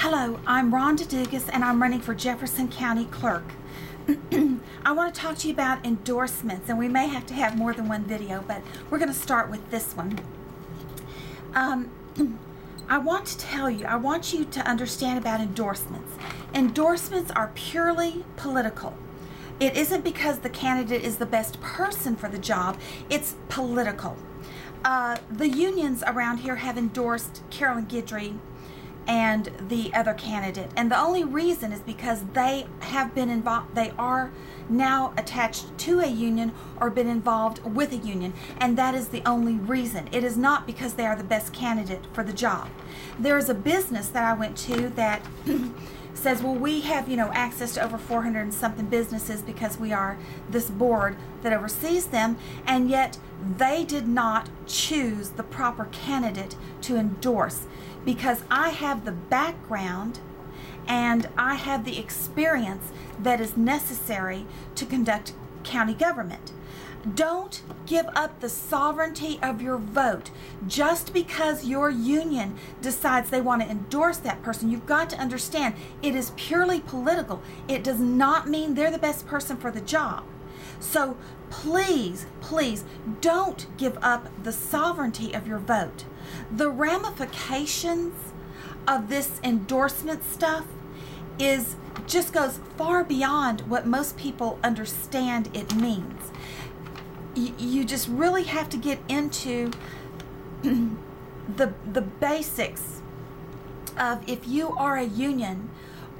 Hello, I'm Rhonda Dugas and I'm running for Jefferson County Clerk. I want to talk to you about endorsements, and we may have to have more than one video, but we're going to start with this one. I want you to understand about endorsements. Endorsements are purely political. It isn't because the candidate is the best person for the job, it's political. The unions around here have endorsed Carolyn Guidry and the other candidate, and the only reason is because they have been involved. They are now attached to a union or been involved with a union, and that is the only reason. It is not because they are the best candidate for the job. There is a business that I went to that says, well, we have access to over 400 and something businesses because we are this board that oversees them, and yet they did not choose the proper candidate to endorse, because I have the background and I have the experience that is necessary to conduct county government. Don't give up the sovereignty of your vote just because your union decides they want to endorse that person. You've got to understand it is purely political. It does not mean they're the best person for the job. So please, please don't give up the sovereignty of your vote. The ramifications of this endorsement stuff just goes far beyond what most people understand it means. You just really have to get into the basics of, if you are in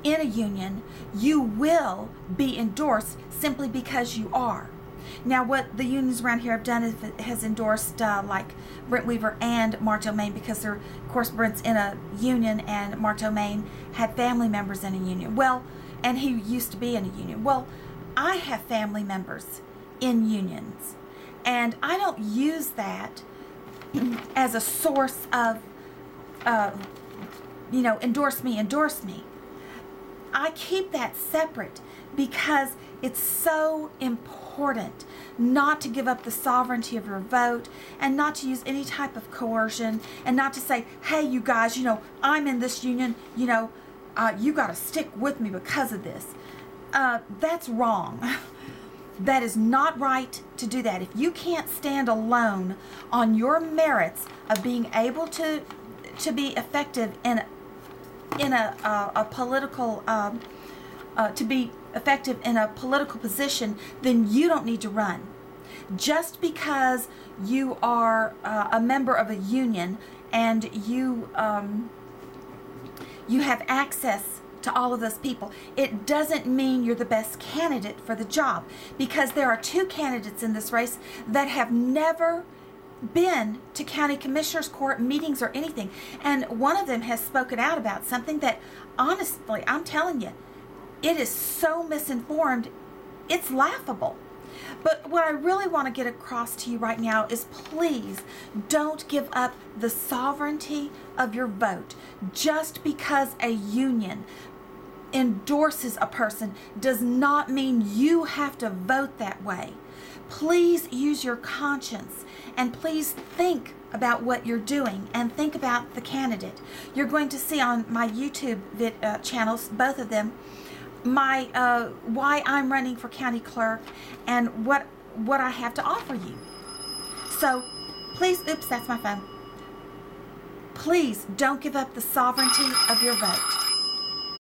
a union, you will be endorsed simply because you are. Now, what the unions around here have done is has endorsed like Brent Weaver and Mark Domain, because of course Brent's in a union and Mark Domain had family members in a union. Well, and he used to be in a union. Well, I have family members in unions, and I don't use that as a source of endorse me. I keep that separate because it's so important not to give up the sovereignty of your vote, and not to use any type of coercion, and not to say, hey, you guys, I'm in this union, you got to stick with me because of this. That's wrong. That is not right to do that. If you can't stand alone on your merits of being able to be effective in a political position, then you don't need to run. Just because you are a member of a union and you have access to all of those people, it doesn't mean you're the best candidate for the job, because there are two candidates in this race that have never been to county commissioners court meetings or anything, and one of them has spoken out about something that, honestly, I'm telling you, it is so misinformed, it's laughable. But what I really want to get across to you right now is, please don't give up the sovereignty of your vote. Just because a union endorses a person does not mean you have to vote that way. Please use your conscience, and please think about what you're doing, and think about the candidate. You're going to see on my YouTube channels, both of them, my why I'm running for county clerk and what I have to offer you. So please, oops, that's my phone. Please don't give up the sovereignty of your vote.